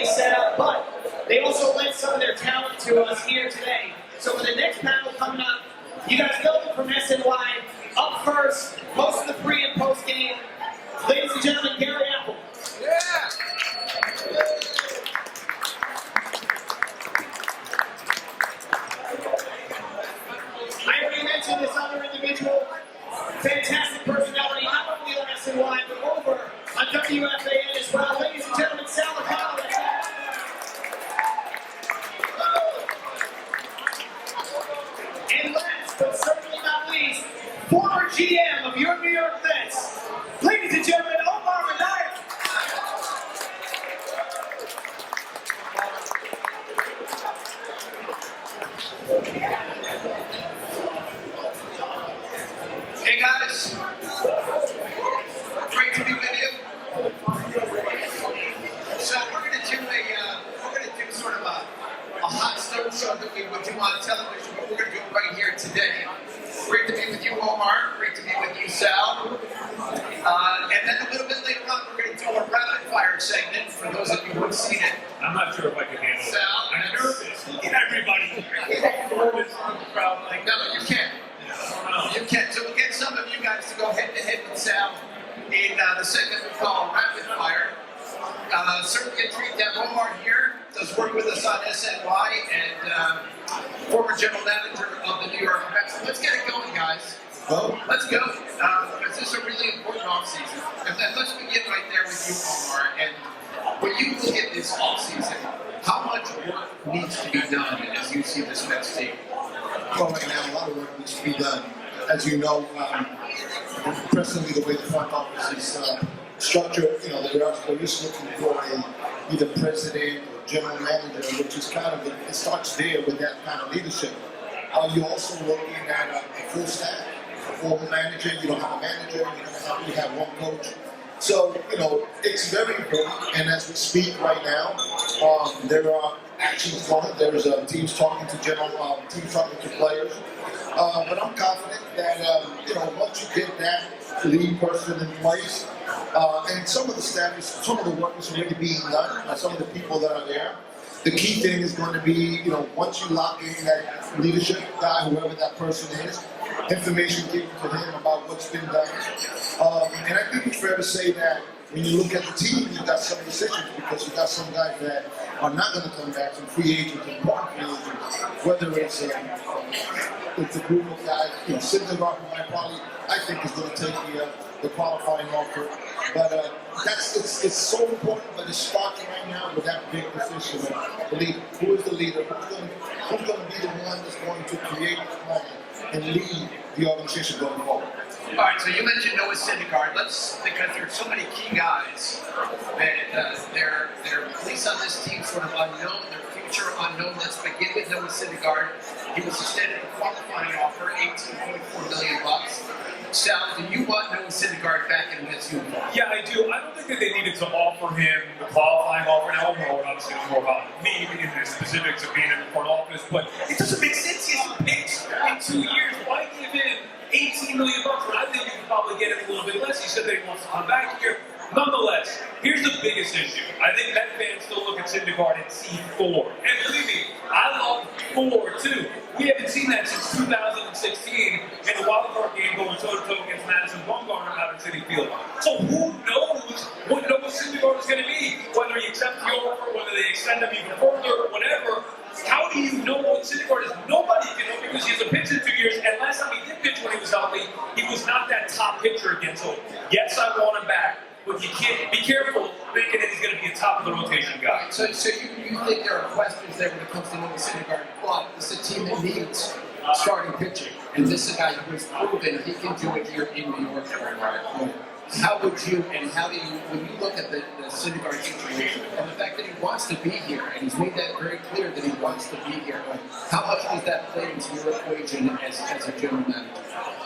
they set up, but they also lent some of their talent to us here today. So for the next panel coming up, you guys know them from SNY. Up first, most of the pre and post game. Ladies and gentlemen, Gary Apple. Yeah. I already mentioned this other individual. Fantastic personality, not only on SNY, but over on WFAN as well. Ladies and gentlemen, Sal Licata. And last, but certainly not least, former GM of your New York Mets. Ladies and gentlemen, Omar Minaya. Hey guys, great to be with you. So we're gonna do sort of a hot stone show that we would do on television, but we're gonna do it right here today. Great to be with you, Omar. Great to be with you, Sal. And then a little bit later on, we're gonna do a rapid fire segment for those of you who have seen it. I'm not sure if I can handle it. Sal, I'm nervous. Look at everybody here. Nervous in the crowd like no, you can't. You can. So we'll get some of you guys to go head to head with Sal in the segment we call Rapid Fire. Certainly a treat to have Omar here. Does work with us on SNY and former general manager of the New York Mets. Let's get it going, guys. Let's go. Because this is a really important offseason. And then let's begin right there with you, Omar. And when you look at this offseason, how much work needs to be done as you see this Mets team? Well, right now, a lot of work needs to be done. As you know, presently the way the front office is structured, they're just looking for either president or general manager, which is kind of, it starts there with that kind of leadership. You're also looking at a full staff, a former manager. You don't have a manager, you have one coach. So, it's very important, and as we speak right now, there are actions going. There's teams talking to teams talking to players. But I'm confident that, once you get that lead person in place, and some of the staff, some of the work is already being done by some of the people that are there. The key thing is going to be, once you lock in that leadership guy, whoever that person is, information given to him about what's been done. And I think it's fair to say that when you look at the team, you've got some decisions because you've got some guys that are not going to come back, some free agents and part free agents, whether it's a group of guys, Syndergaard from my party, I think is going to take the qualifying offer. But it's so important, but it starts right now with that big decision of the leader. Who is the leader? Who's going to be the one that's going to create the plan and lead the organization going forward? All right, so you mentioned Noah Syndergaard. Because there's so many key guys that they're at least on this team sort of unknown, their future unknown. Let's begin with Noah Syndergaard. He was extended a qualifying offer, $18.4 million. Sal, do you want Noah Syndergaard back in this uniform? Yeah, I do. I don't think that they needed to offer him the qualifying offer. Now, Omar obviously knows more about me in the specifics of being in the front office, but it doesn't make sense. He hasn't pitched in 2 years. Why give him $18 million? When I think you could probably get it a little bit less. He said that he wants to come back here. Nonetheless, here's the biggest issue. I think Met fans still look at Syndergaard and see 4. And believe me, I love 4 too. We haven't seen that since 2016 in the wild card game going toe-to-toe against Madison Bumgarner out in Citi Field. So who knows what Noah Syndergaard is going to be? Whether he accepts the offer, whether they extend him even further, or whatever. How do you know what Syndergaard is? Nobody can know because he hasn't pitched in 2 years. And last time he did pitch when he was healthy, he was not that top pitcher again. So yes, I want him back. But you can't be careful thinking that he's going to be a top of the rotation guy. So you think there are questions there when it comes to Noah Syndergaard, but this is a team that needs starting pitching, and this is a guy who has proven he can do it here in New York. How would you, and how do you, when you look at the Syndergaard situation, and the fact that he wants to be here, and he's made that very clear that he wants to be here, how much does that play into your equation as a general manager?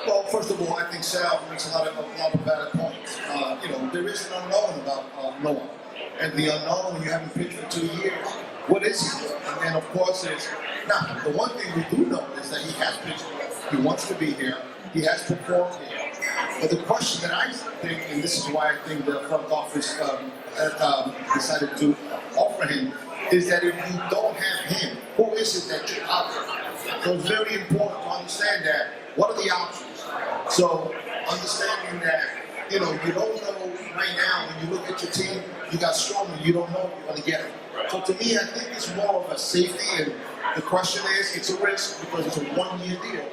Well, first of all, I think Sal makes a lot of valid points. There is an unknown about Noah. And the unknown, when you haven't pitched for 2 years, what is he? And then, of course, now, the one thing we do know is that he has pitched. He wants to be here. He has performed here. But the question that I think, and this is why I think the front office decided to offer offer him is that if you don't have him, who is it that you're out there? So it's very important to understand that. What are the options? So understanding that, you know, you don't know right now when you look at your team, you got Strowman, you don't know if you're going to get him. So to me, I think it's more of a safety, and the question is, it's a risk because it's a one-year deal.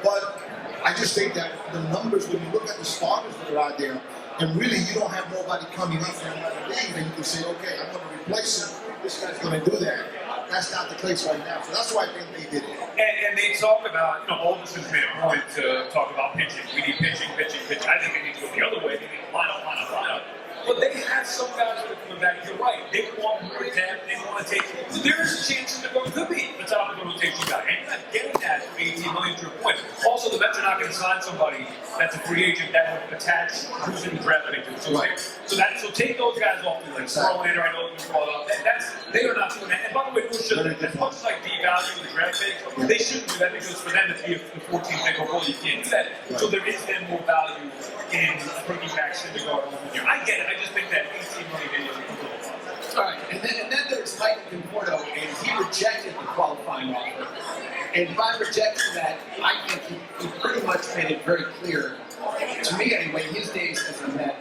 But I just think that the numbers, when you look at the starters that are out there, and really you don't have nobody coming up from another league, and you can say, okay, I'm going to replace him. This guy's going to do that. That's not the case right now. So that's why I think they did it. And they talk about, you know, Aldous has made a point to talk about pitching. We need pitching. I think they need to go the other way. They need line up. But they have some guys that are coming back. You're right. They want more depth. They want to take. There is a chance that it could be the top of the rotation guy. And you're not getting that for $18 million to your point. Also, the Mets are not going to sign somebody that's a free agent that would attach who's in the draft pick. So take those guys off the list. Verlander, I know you brought up. They are not doing that. And by the way, as much as I devalue the draft pick, they shouldn't do that because for them to be the 14th pick overall, you can't do that. So there is then more value in bringing back Syndergaard over here. I get it. I just think that $18 million is a little. All right, and then there's Mike Conforto, and he rejected the qualifying offer. And by rejecting that, I think he pretty much made it very clear, to me anyway, his days as a Met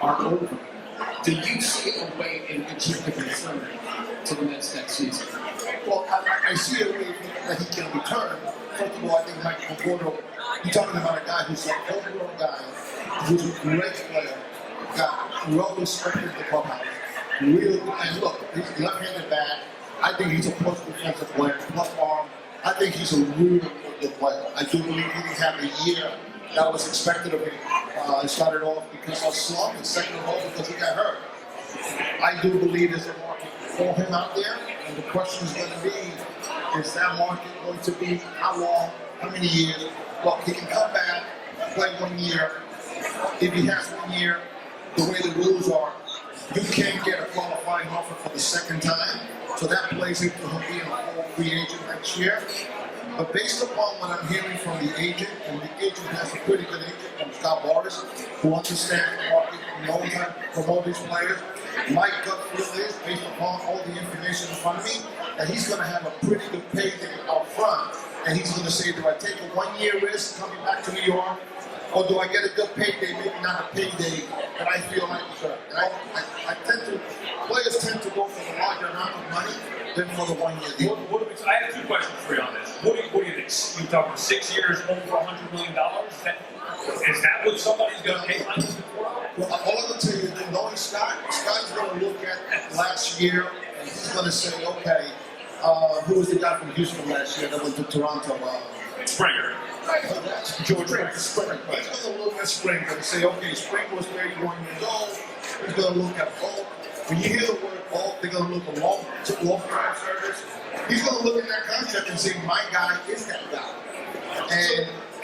are over. Do you see a way in which he could return to the Mets next season? Well, I see a way that he can return. First of all, I think Mike Conforto, you're talking about a guy who's an homegrown guy, who's a great player, got well respected in the clubhouse. Really, and look, he's left-handed bat. I think he's a plus defensive player, plus arm. I think he's a really good player. I do believe he didn't have the year that was expected of him. He started off because of slump, and second of all because he got hurt. I do believe there's a market for him out there, and the question is going to be, is that market going to be how long, how many years? Well, he can come back, play 1 year. If he has 1 year, the way the rules are, you can't get a qualifying offer for the second time, so that plays into him being a full free agent next year. But based upon what I'm hearing from the agent, and the agent has a pretty good agent from Scott Boras, who understands the market, knows how to promote these players, my gut feel is, based upon all the information in front of me, that he's going to have a pretty good payday out front, and he's going to say, do I take a 1 year risk coming back to New York, or do I get a good payday, maybe not a payday that I feel like deserve? And players tend to go for the larger amount of money than for the 1 year deal. I have two questions for you on this. What do you think? You're talking 6 years, over $100 million? Is that what somebody's going to pay Mike Conforto? Well, all I can tell you is, knowing Scott's going to look at last year, and he's going to say, okay, who was the guy from Houston last year that went to Toronto? Springer. George Springer. He's going to look at Springer and say, okay, Springer was 31 years old. He's going to look at bulk. When you hear the word bulk, they're going to look at long-term service. He's going to look at that contract and say, my guy is that guy.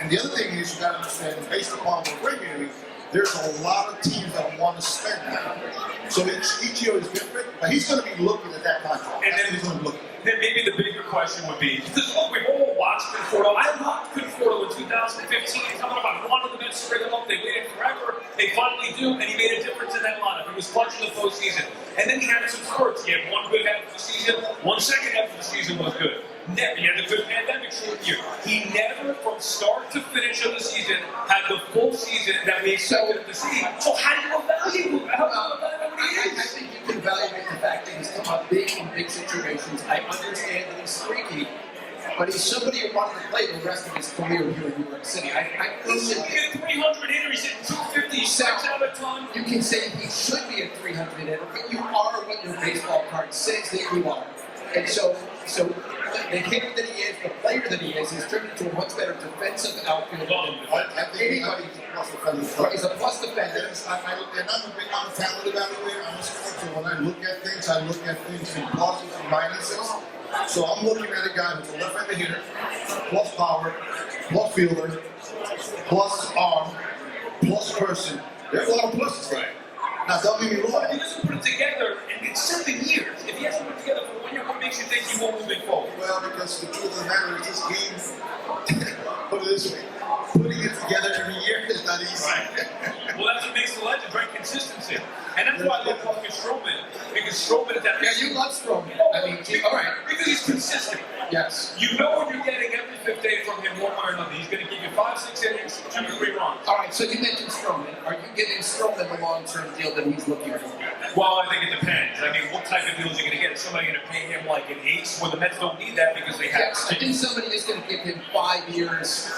And the other thing is, you got to understand, based upon what we're hearing, there's a lot of teams that want to spend that. So each year is different, but he's going to be looking at that contract. And then he's going to look. Then maybe the bigger question would be, because look, we've all watched Conforto. I loved Conforto in 2015. Coming up, I wanted the Mets to bring him up. They waited forever. They finally do, and he made a difference in that lineup. He was clutch in the postseason. And then he had some spurts. He had one good half of the season, one second half of the season was good. Never. He had a good pandemic short year. He never, from start to finish of the season, had the full season that we expected him to see. So how do you evaluate him? I think you can evaluate the fact that he's come up big in big situations. I understand that he's freaky, but he's somebody who wanted to play the rest of his career here in New York City. Listen, he had 300 hitters, he's hitting 250 sacks out of a ton. You can say he should be a 300 hitter, but you are what your baseball card says that you are. And so the hitter that he is, the player that he is, he's turned into a much better defensive outfielder than I think anybody's a plus defender. He's a plus defender. And I'm a talented evaluator. I'm a scout, so when I look at things in pluses and minuses. So I'm looking at a guy who's a left-handed hitter, plus power, plus fielder, plus arm, plus person. There's a lot of pluses. Right. Now, don't get me wrong. He doesn't put it together in 7 years. If he hasn't put it together for 1 year, what makes you think he won't move forward? Well, because the truth of the matter is this game, put it this way, putting it together every year is not easy. Right. Well, that's what makes the legend, right? Consistency. And that's why I love Marcus Stroman. because Strowman is that. Yeah, you love Strowman. I mean, all right. Because he's consistent. Yes. You know what you're getting every fifth day from him, one way or another. He's going to give you 5, 6 innings, 2 to 3 runs. All right, so you mentioned Strowman. Are you giving Strowman the long-term deal that he's looking for? Well, I think it depends. I mean, what type of deal is he going to get? Is somebody going to pay him like an ace? Well, the Mets don't need that because they have. Yes, I think somebody is going to give him 5 years.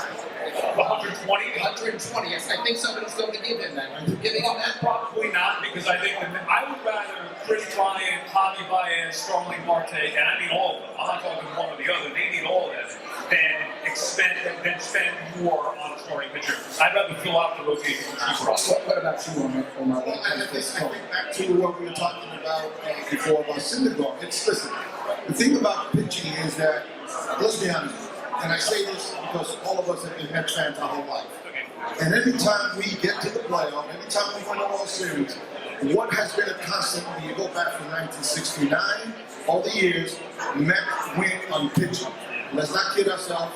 120? 120. Yes, I think somebody's going to give him that. Are you giving him that? Probably not, because I think I would rather Chris Bryant, Javi Baez, Starling Marte, and I mean all of them. I'm not talking one or the other. They need all of them. Than spend more on a starting pitcher. I'd rather fill out the rotation with cheaper options. What about you, Omar? Well, I think back to what we were talking about before about Syndergaard. Listen, the thing about pitching is that, let's be honest, and I say this because all of us have been Mets fans our whole life. And every time we get to the playoff, every time we win a World Series, what has been a constant when you go back from 1969, all the years, Mets win on pitching. Let's not kid ourselves.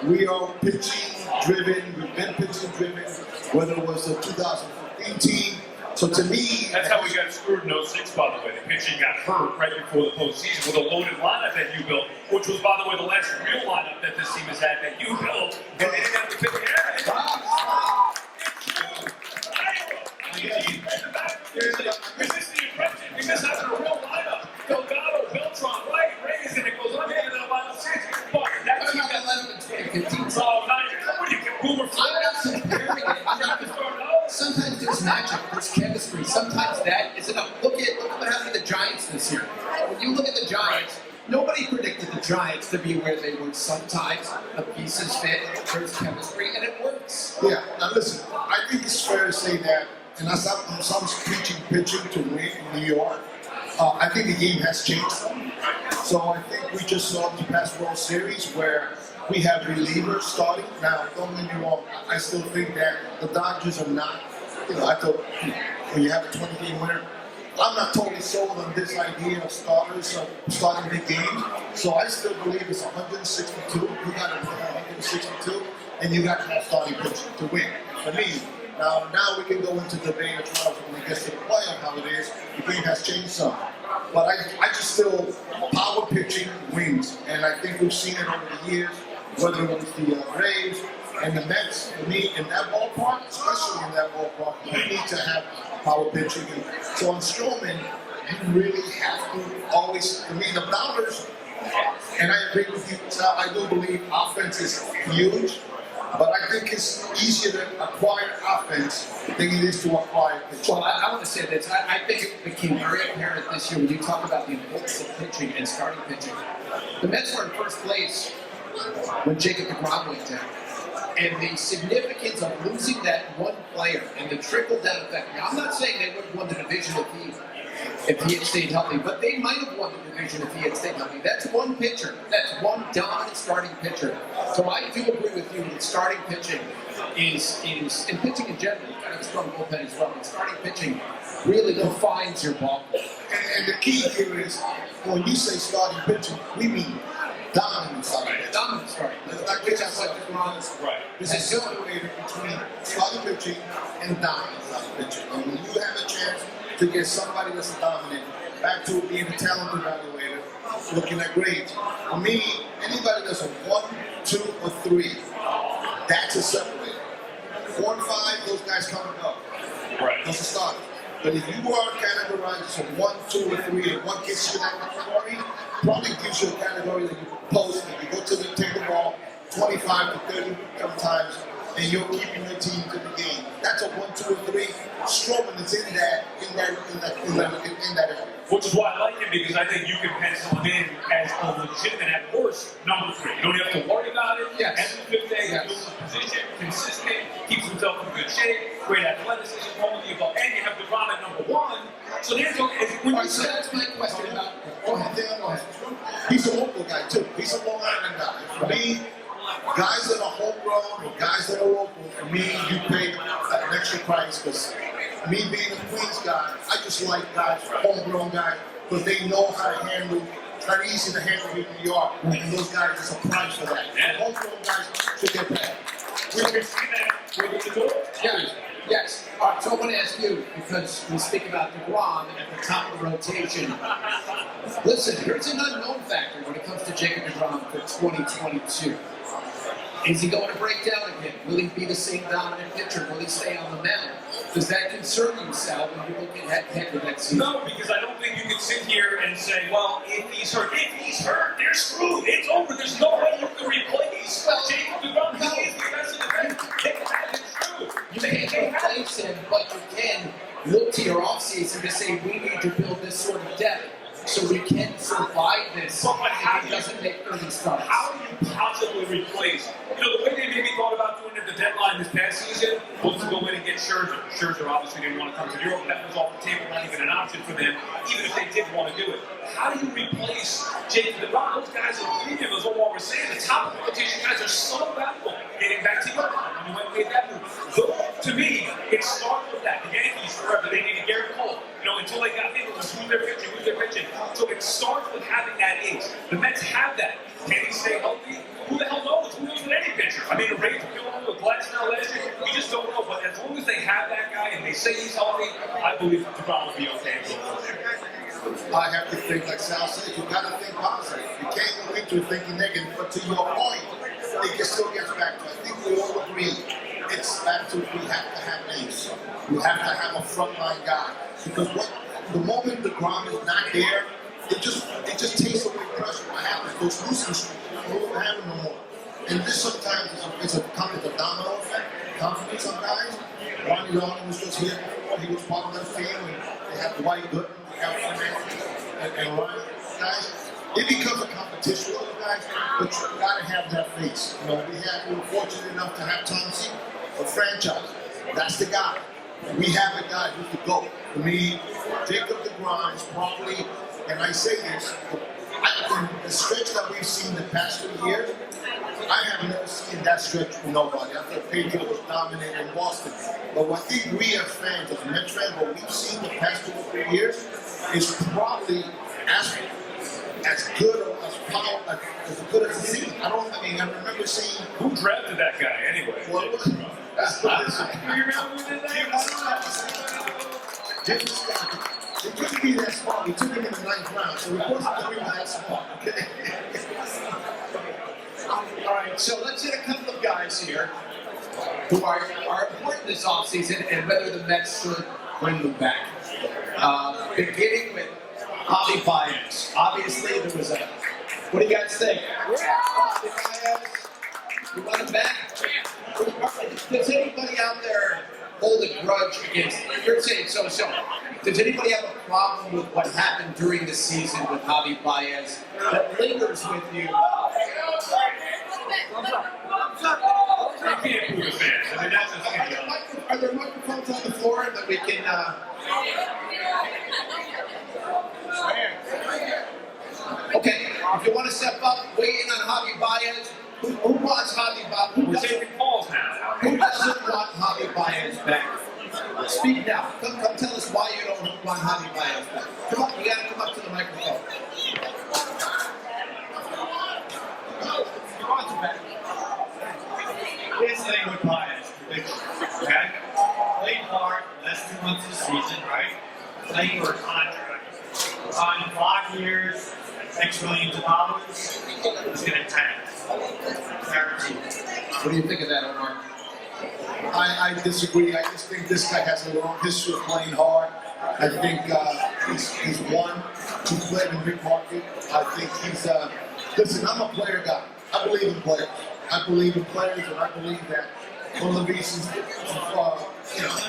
We are pitching driven. We've been pitching driven, whether it was the 2015 team. So to me, that's how we got screwed in 06, by the way. The pitching got hurt right before the postseason with a loaded lineup that you built, which was, by the way, the last real lineup that this team has had that you built, and they didn't have to pick it. Is this the impression? Is this after a real lineup? Delgado, Beltran, Wright, Reyes, and it goes on into the final six. But that's not the lineup in 2015. So now what do you get? Boomer I'm not comparing it. I'm not comparing it. Sometimes there's magic, there's chemistry. Sometimes that is enough. Look at what happened to the Giants this year. When you look at the Giants, nobody predicted the Giants to be where they were. Sometimes the pieces fit, there's chemistry, and it works. Yeah, now listen, I think it's fair to say that, and as I'm preaching pitching to win in New York, I think the game has changed some. So I think we just saw the past World Series where we have relievers starting. Now, don't get me wrong, I still think that the Dodgers are not, I thought when you have a 20-game winner, I'm not totally sold on this idea of starters starting big games. So I still believe it's 162. You got to play 162, and you got to have starting pitching to win. For me, now we can go into debate as far as when it gets to the playoff how it is. The game has changed some. But I just still, power pitching wins. And I think we've seen it over the years, whether it was the Braves and the Mets. For me, in that ballpark, especially in that ballpark, you need to have power pitching. And so on Strowman, you really have to always, for me, the Dodgers, and I agree with you, Sal, I do believe offense is huge. But I think it's easier to acquire offense than it is to acquire pitching. Well, I want to say this. I think it became very apparent this year when you talk about the importance of pitching and starting pitching. The Mets were in first place when Jacob DeGrom went down. And the significance of losing that one player and the trickle-down effect. Now, I'm not saying they would have won the division if he had stayed healthy, but they might have won the division if he had stayed healthy. That's one pitcher. That's one dominant starting pitcher. So I do agree with you that starting pitching is and pitching in general, you've got a strong bullpen as well, but starting pitching really defines your ball. And the key here is, when you say starting pitching, we mean dominant starting. Dominant starting. Let's not get ourselves wrong. Right. There's a separator between starting pitching and dominant starting pitching. And when you have a chance to get somebody that's dominant, back to being a talent evaluator, looking at grades. For me, anybody that's a 1, 2, or 3, that's a separator. 4 and 5, those guys come and go. Right. Those are starters. But if you are categorized as a 1, 2, or 3, and one gets you that category, probably gives you a category that you post, and you go to take the ball 25 to 30 times, and you're keeping your team to the game. That's a 1, 2, or 3. Strowman is in that area. Which is why I like him, because I think you can pencil him in as a legitimate, at worst, number 3. You don't have to worry about it. Yes. Every fifth day, Yes. he builds his position, consistent, keeps himself in good shape, great athleticism, all the above, and you have DeGrom at number 1. So there's when All right, you so say that's my question about. Go ahead. He's a local guy too. He's a Long Island guy. For me, guys that are homegrown or guys that are local, for me, you pay an extra price because me being a Queens guy, I just like guys, homegrown guys, because they know how to handle. It's not easy to handle in New York, and those guys is a price for that. Homegrown guys should get paid. we can see that with the door. Yeah. Yes. All right, so I want to ask you, because we speak about DeGrom at the top of the rotation. Listen, here's an unknown factor when it comes to Jacob DeGrom for 2022. Is he going to break down again? Will he be the same dominant pitcher? Will he stay on the mound? Does that concern you, Sal, when you're looking ahead to next season? No, because I don't think you can sit here and say, well, if he's hurt, they're screwed. It's over. There's no way you can replace Jacob DeGrom. He is the best in the country. That is true. You can't replace him, but you can look to your offseason to say we need to build this sort of depth so we can survive this But how if he doesn't make early starts. How do you possibly replace? You know, the way they maybe thought about doing it at the deadline this past season was to go in and get Scherzer. Scherzer obviously didn't want to come to Europe. That was off the table, not even an option for them, even if they did want to do it. How do you replace Jacob DeGrom? Those guys are premium, as Omar was saying. The top of the rotation guys are so valuable. Getting back to your point, when you went and made that move. So, to me, it starts with that. The Yankees, forever, they needed Garrett Cole. You know, until they got him, it was who's their pitching. So it starts with having that ace. The Mets have that. Can he stay healthy? Who the hell knows? Who knows with any pitcher? I mean, the Rays were killing him with Gladstone last year. We just don't know. But as long as they have that guy and they say he's healthy, I believe DeGrom will be okay. I have to think, like Sal said, you got to think positive. You can't go into thinking negative. But to your point, it still gets back to, I think we all agree, it's back to we have to have ace. We have to have a frontline guy. Because the moment DeGrom is not there, it just takes away pressure. What happens? Those losing streaks, we don't have them no more. And this sometimes it's a domino effect. Confidence on guys. Ronnie Long was just here before. He was part of that team. And they have Dwight Gooden, and Ryan guys. It becomes a competition with those guys, but you gotta have that face. You know, we were fortunate enough to have Thompson, a franchise. That's the guy. We have a guy who's the GOAT. For me, Jacob DeGrom is probably, and I say this, in the stretch that we've seen the past 2 years, I have never seen that stretch with nobody. I thought Pedro was dominant in Boston. But what I think we as fans, as Mets fans, what we've seen the past 2 or 3 years is probably as good or as good as it's seen. I remember seeing. Who drafted that guy anyway? Well, You remember who did that? Jimmy Scott. It couldn't be that smart. We took him in the 9th round, so we wasn't doing that smart. Okay. All right, so let's hit a couple of guys here who are important this offseason and whether the Mets should bring them back. Beginning with Javi Baez. Obviously, there was a. What do you guys think? Javi Baez, you want him back? Does anybody out there hold a grudge against? You're saying so. Does anybody have a problem with what happened during the season with Javi Baez that lingers with you? I can't prove the fans. I mean, that's just gonna be honest. Are there microphones on the floor that we can? Okay, if you want to step up, weigh in on Javi Baez. Who wants Javi Baez? We're taking calls now. Who doesn't want Javi Baez back? Speak now. Come tell us why you don't want Javi Baez back. Come on, you gotta come up to the microphone. Here's the thing with Baez, prediction, okay? Played hard last 2 months of the season, right? Playing for a contract. Signed 5 years, X millions of dollars. He's gonna tank. Guaranteed. What do you think of that, Omar? I disagree. I just think this guy has a long history of playing hard. I think he's won. He's played in big market. I think he's listen, I'm a player guy. I believe in players. I believe in players, and I believe that one of the reasons,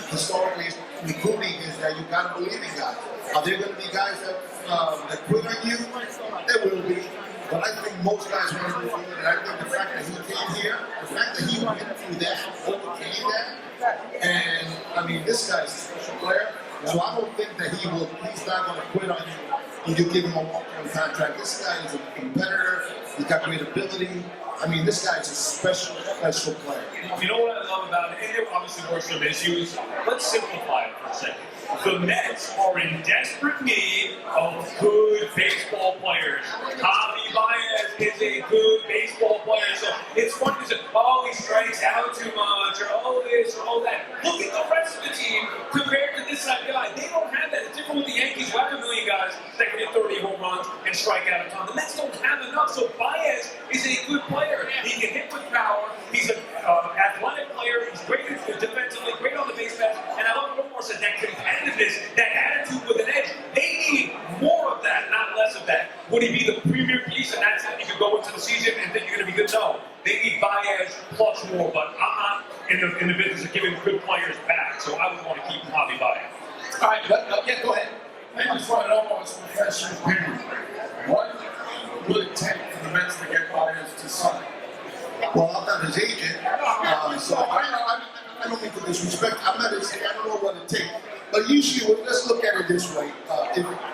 historically, recruiting is that you got to believe in guys. Are there going to be guys that quit on you? There will be. But I think most guys want to do good, and I think the fact that he came here, the fact that he went through that, overcame that, and I mean, this guy's a special player, so I don't think that he's not going to quit on you when you give him a long-term contract. This guy is a competitor, he's got great ability. I mean, this guy's a special player. You know what I love about it? And there obviously were some issues. Let's simplify it for a second. The Mets are in desperate need of good baseball players. Javi Baez is a good baseball player. So it's funny to say, oh, he strikes out too much, or oh this, or oh that. Look at the rest that can hit 30 home runs and strike out a ton. The Mets don't have enough, so Baez is a good player. He can hit with power. He's an athletic player. He's great defensively, great on the base pass. And I love what Omar said, that competitiveness, that attitude with an edge. They need more of that, not less of that. Would he be the premier piece and that's it? You could go into the season and think you're going to be good? No. They need Baez plus more, but I'm not in the business of giving good players back, so I would want to keep Javi Baez. All right, yeah, go ahead. I just want to know what's professional opinion. What would it take for the Mets to get Baez to sign? Well, I'm not his agent, so I don't mean to disrespect. I'm not his agent. I don't know what it takes. But usually, let's look at it this way.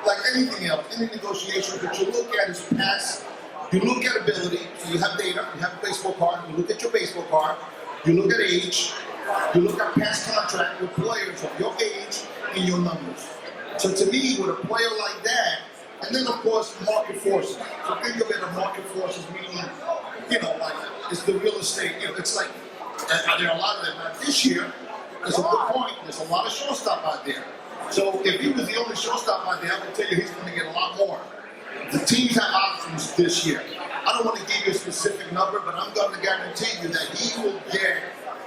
Like anything else, any negotiation, what you look at is past. You look at ability. So you have data. You have a baseball card. You look at your baseball card. You look at age. You look at past contract with players of your age and your numbers. So to me, with a player like that, and then of course market forces. So think of it as market forces, meaning, like it's the real estate. It's like there are a lot of them. Now this year, there's a good point. There's a lot of shortstop out there. So if he was the only shortstop out there, I would tell you he's going to get a lot more. The teams have options this year. I don't want to give you a specific number, but I'm going to guarantee you that he will get.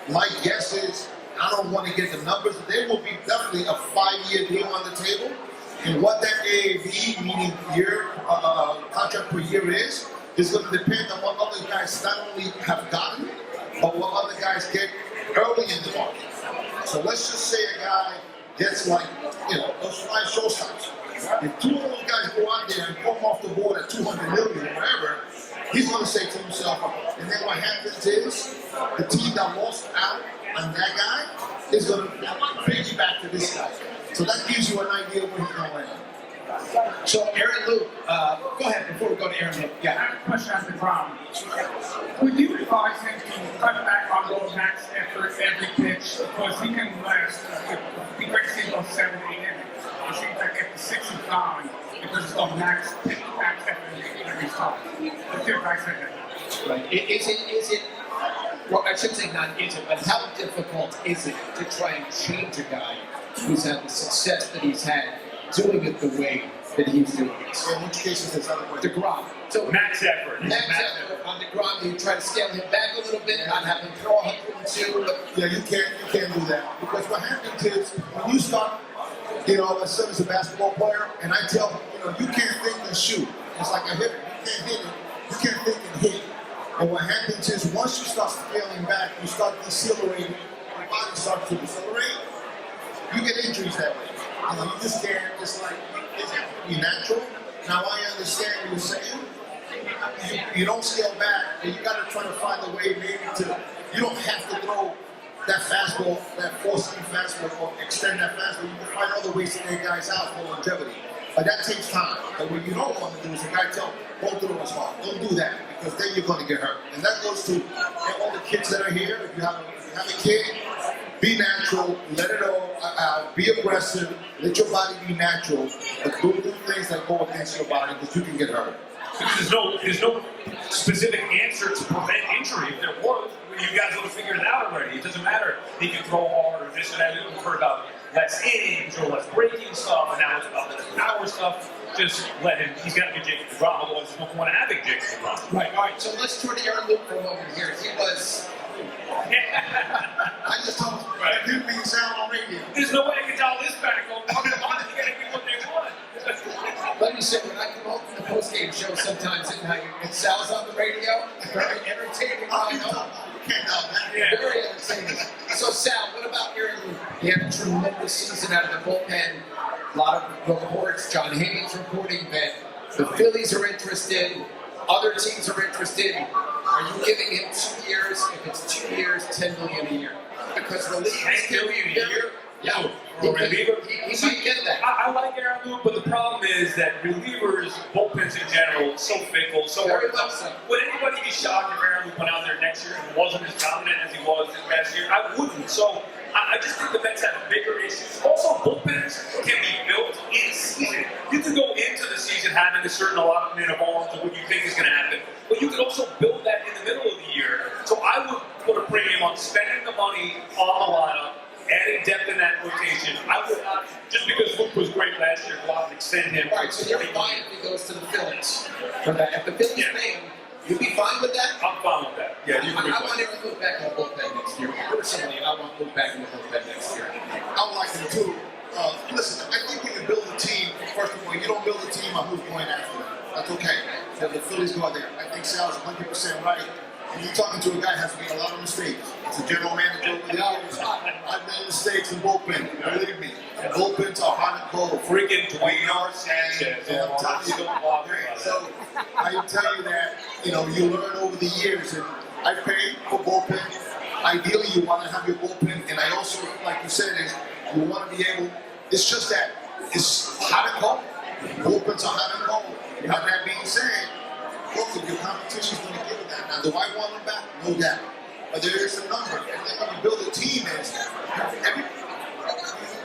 My guess is, I don't want to get the numbers. There will be definitely a 5-year deal on the table. And what that AAV, meaning year contract per year is going to depend on what other guys not only have gotten, but what other guys get early in the market. So let's just say a guy gets like, those 5 shortstops. If 2 of those guys go out there and come off the board at 200 million or whatever, he's going to say to himself, and then what happens is the team that lost out on that guy is going to piggyback to this guy. So that gives you an idea of where he's going to land. So Aaron Luke, go ahead before we go to Aaron Luke. I Yeah. have a question on the ground. Would you advise him to cut back on those max effort every pitch because he can last? He breaks in those 7 to 8 innings. It seems like at the 6th he's gone because it's on max effort every time. What's your advice on that? Right. Is it? Well, I should say not is it, but how difficult is it to try and change a guy who's had the success that he's had doing it the way that he's doing it? So in which case is this other way? DeGrom. So Max effort. Max effort on DeGrom, you try to scale him back a little bit, not have him throw 102. Yeah, you can't do that. Because what happens is when you start, as soon as a basketball player, and I tell them, you can't think and shoot. It's like a hitter. You can't hit it. You can't think and hit. And what happens is once you start scaling back, you start decelerating, your body starts to decelerate, you get injuries that way. You just can't, it's like, it's have to be natural. Now I understand what you're saying. You don't scale back, and you got to try to find a way maybe you don't have to throw that fastball, that 4-seam fastball, or extend that fastball. You can find other ways to get guys out for longevity. But that takes time. But what you don't want to do is a guy tell, don't throw as hard. Don't do that, because then you're going to get hurt. And that goes to all the kids that are here. If you have a kid, be natural, let it all out, be aggressive, let your body be natural, but don't do things that go against your body because you can get hurt. Because there's no specific answer to prevent injury. If there was, you guys would have figured it out already. It doesn't matter if he can throw hard or this or that. We've heard about less innings or less breaking stuff, and now it's about less power stuff. Just let him. He's got to be Jacob DeGrom. Otherwise, there's no point in having Jacob DeGrom. Right. All right. So let's turn to Aaron Luke for a moment here. He was. I just told him, Right. it didn't mean sound on radio. There's no way I can dial this back. Well, talk about it. You got to be what they want. Let me say, when I come home from the post-game show, sometimes it sounds on the radio. Very entertaining. I know. You can't doubt that. Yeah. Very entertaining. So, Sal, what about Aaron Luke? He had a tremendous season out of the bullpen. A lot of reports, John Haynes reporting that the Phillies are interested, other teams are interested. Are you giving him 2 years? If it's 2 years, $10 million a year. Because relievers $10 million a year? Yeah. For a reliever? He might get that. I like Aaron Luke, but the problem is that relievers, bullpens in general, so fickle, so Very hard. much so. Would anybody be shocked if Aaron Luke went out there next year and wasn't as dominant as he was this past year? I wouldn't. So I just think the Mets have bigger issues. Also, bullpens can be built in season. You can go into the season having a certain allotment of arms of what you think is going to happen, but you can also build that in the middle of the year. So I would put a premium on spending the money on the lineup, adding depth in that rotation. I would not, just because Luke was great last year, go out and extend him. All right, so you're fine if he goes to the Phillies. For that. If the Phillies pay him, you'd be fine with that? I'm fine with that. Yeah, you can be I fine. want Aaron Luke back in the bullpen next year. Personally, I want Luke back in the bullpen next year. I would like him too. Listen, I think when you build a team, first of all, you don't build a team on who's going after them. That's okay. So the Phillies go out there. I think Sal's 100% right. And you're talking to a guy who has made a lot of mistakes. It's a general manager over the years. I've made mistakes in bullpen. Believe me. And bullpens are hot and cold. Freaking Dwayne R. Sanchez. And I'm telling you, so I can tell you that, you learn over the years. And I paid for bullpen. Ideally, you want to have your bullpen. And I also, like you said, is you want to be able, it's just that it's hot and cold. Bullpens are hot and cold. Now, that being said, look, your competition's going to give it that. Now, do I want them back? No doubt. But there is a number. And then when you build a team, you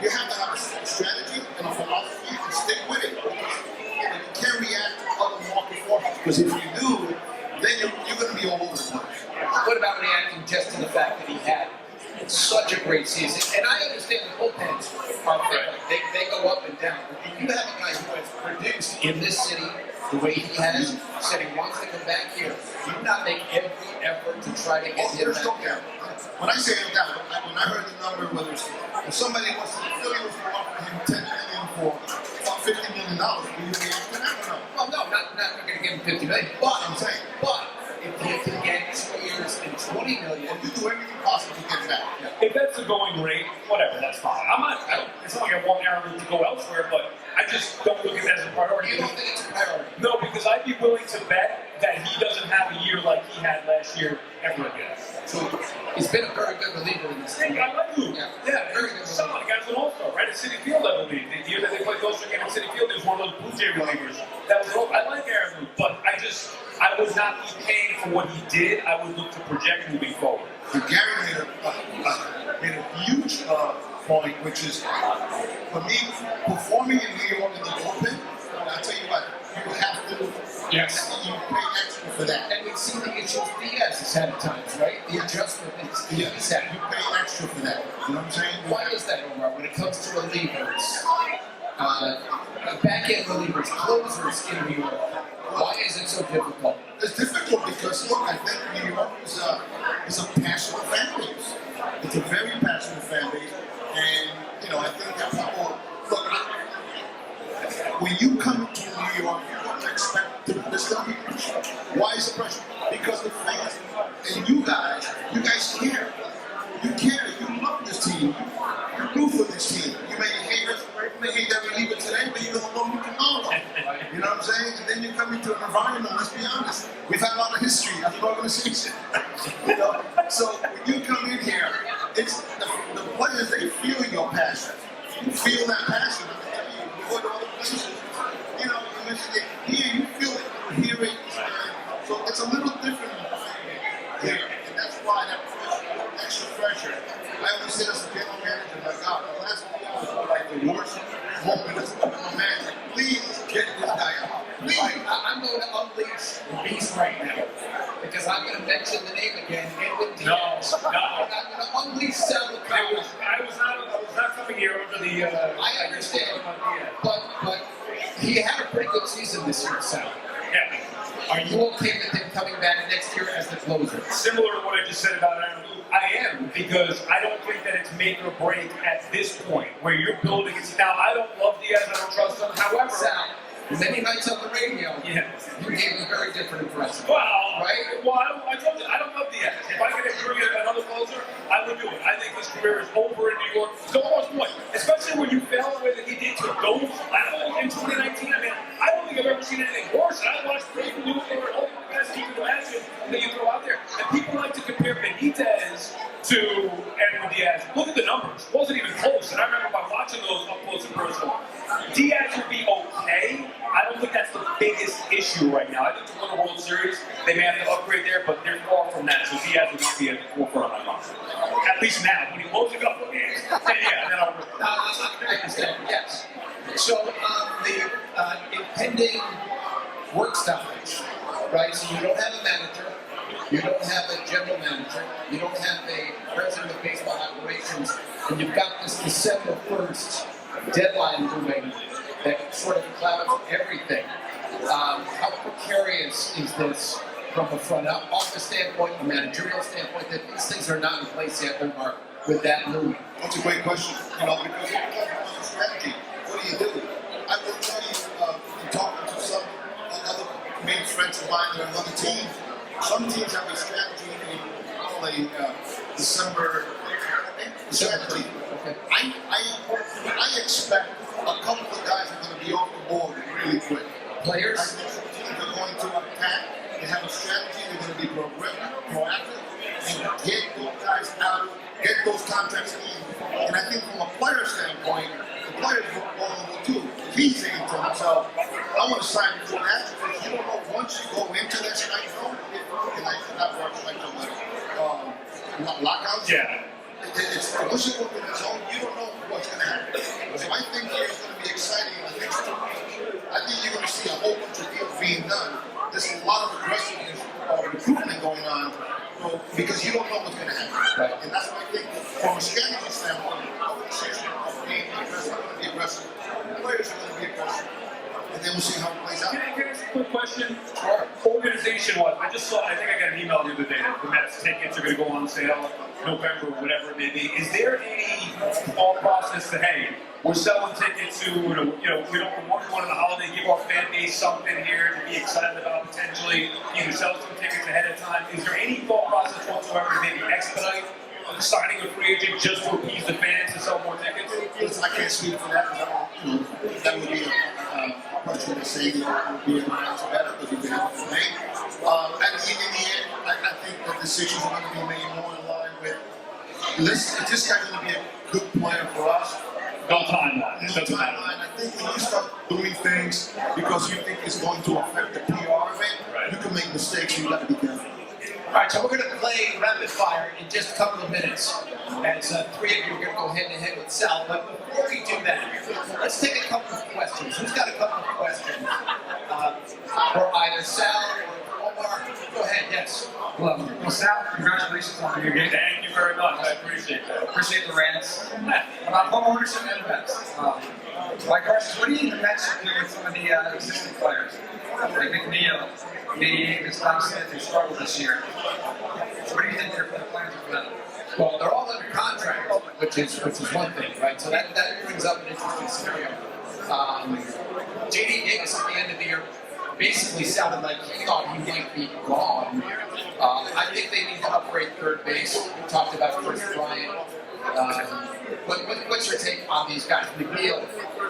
have to have a strategy and a philosophy and stick with it. You can't react to other market forces, because if you do, then you're going to be all over the place. What about reacting just to the fact that he had such a great season? And I understand the bullpens are fickle. They go up and down. But if you have a guy who has produced in this city the way he has, said he wants to come back here, do you not make every effort to try to get him There's no back doubt. here? When I say no doubt, when I heard the number, whether it's if somebody wants to, Philly was to offer him $10 million for about $50 million, will you react to that or no? Well, no, not going to give him $50 million. But I'm saying. But if he can get 2 years and $20 million, You do everything possible to get back. If that's the going rate, whatever, that's fine. It's not like I want Aaron Luke to go elsewhere, but I just don't look at that as a priority. you don't think it's a priority. No, because I'd be willing to bet that he doesn't have a year like he had last year ever again. So he's been a very good reliever in this league. I like Luke. Yeah, very good. Solid. The guy's an all-star, right? At City Field, I believe. The year that they played Coastal game at City Field, he was one of those Blue Jay relievers. That was I like Aaron Luke, but I would not be paying for what he did. I would look to project moving forward. Gary made a huge point, which is, for me, performing in New York in the bullpen, I'll tell you what, you have to, Yes. you pay extra for that. And we've seen the issues Diaz has had at times, right? The adjustment that Diaz You had. pay extra for that. You know what I'm saying? Why is that, Omar, when it comes to relievers, back-end relievers, closers in New York? Why is it so difficult? It's difficult because, look, I think New York is a passionate fan base. It's a very passionate fan base. And, I think that people, look, when you come to New York, you don't expect there's going to be pressure. Why is the pressure? Because the fans and you guys care. You care. You love this team. You root for this team. You may hate us, you may hate that reliever today, but you don't know who can know them. You know what I'm saying? And then you come into an environment, let's be honest, we've had a lot of history as an organization. So when you come in here, it's the players, they feel your passion. You feel that passion. You go to other places, you mentioned it here, you feel it, you hear it. So it's a little different here. And that's why that extra pressure. I always say as a general manager, my God, the last 4 years were like the worst moment as a general manager. Please get this guy out. Please. I'm going to unleash the beast right now because I'm going to mention the name again, Edwin Diaz. No. And I'm going to unleash Sal Licata. I was not coming here under the. I understand, but he had a pretty good season this year, Sal. Yeah. Are you okay with him coming back next year as the closer? Similar to what I just said about Aaron Luke, I am, because I don't think that it's make or break at this point where you're building it. Now, I don't love Diaz, I don't trust him. However, Sal, many nights on the radio, yeah. you gave a very different impression. Well, Right? Well, I don't love Diaz. If I could agree with another closer, I would do it. I think his career is over in New York. It's almost point, especially when you fail the way that he did to those levels in 2019. I mean, I don't think I've ever seen anything worse. And I watched great news over all the best you can imagine that you throw out there. And people like to compare Benitez to Edwin Diaz. Look at the numbers. It wasn't even close. And I remember by watching those up close and personal. Diaz would be okay. I don't think that's the biggest issue right now. I think to win a World Series, they may have to upgrade there, but they're far from that. So Diaz would not be at the forefront of my mind. At least now, when he closes a couple of games, then I understand, yes. So the impending work stoppage, right? So you don't have a manager, you don't have a general manager, you don't have a president of baseball operations, and you've got this December 1st deadline looming that sort of clouds everything. How precarious is this from a front office standpoint, a managerial standpoint, that these things are not in place yet, Omar, with that looming? That's a great question. Because you're talking about the strategy. What do you do? I will tell you, in talking to some other main friends of mine that are on other teams, some teams have a strategy in December strategy. Okay. I expect a couple of guys are going to be off the board really quick. Players? I think some teams are going to attack. They have a strategy. They're going to be proactive and get those guys out, get those contracts in. And I think from a player standpoint, the players will too. If he's saying to himself, I want to sign you for that, because you don't know once you go into that strike zone, not work strike zone, lockouts. Yeah. Once you go into the zone, you don't know what's going to happen. So I think it's going to be exciting. I think you're going to see a whole bunch of deals being done. There's a lot of aggressiveness recruitment going on, because you don't know what's going to happen. Right. And that's why I think, from a strategy standpoint, organization of being aggressive, going to be aggressive. Players are going to be aggressive. And then we'll see how it plays out. Can I ask a quick question? Organization-wise, I think I got an email the other day that the Mets tickets are going to go on sale November, whatever it may be. Is there any thought process that, hey, we're selling tickets to, we don't want on the holiday, give our fan base something here to be excited about potentially, sell some tickets ahead of time? Is there any thought process whatsoever to maybe expedite signing a free agent just to appease the fans to sell more tickets? Listen, I can't speak for that, because that would be a person to say that would be a much better, because we've been able to make. In the end, I think the decisions are going to be made more in line with, is this guy going to be a good player for us? No timeline. No timeline. I think when you start doing things because you think it's going to affect the PR of it, you can make mistakes, and you got to be careful. All right, so we're going to play rapid fire in just a couple of minutes. As three of you are going to go head to head with Sal. But before we do that, let's take a couple of questions. Who's got a couple of questions for either Sal or Omar? Go ahead, yes. Hello. Well, Sal, congratulations on your game. Thank you very much. I appreciate that. Appreciate the rants. About home ownership and events. My question is, what do you think the Mets should do with some of the existing players? Like McNeil, maybe Tom Smith, who struggled this year. What do you think their plans are for them? Well, they're all under contract, which is one thing, right? So that brings up an interesting scenario. J.D. Davis at the end of the year basically sounded like he thought he might be gone. I think they need to upgrade third base. We talked about Chris Bryant. What's your take on these guys? McNeil,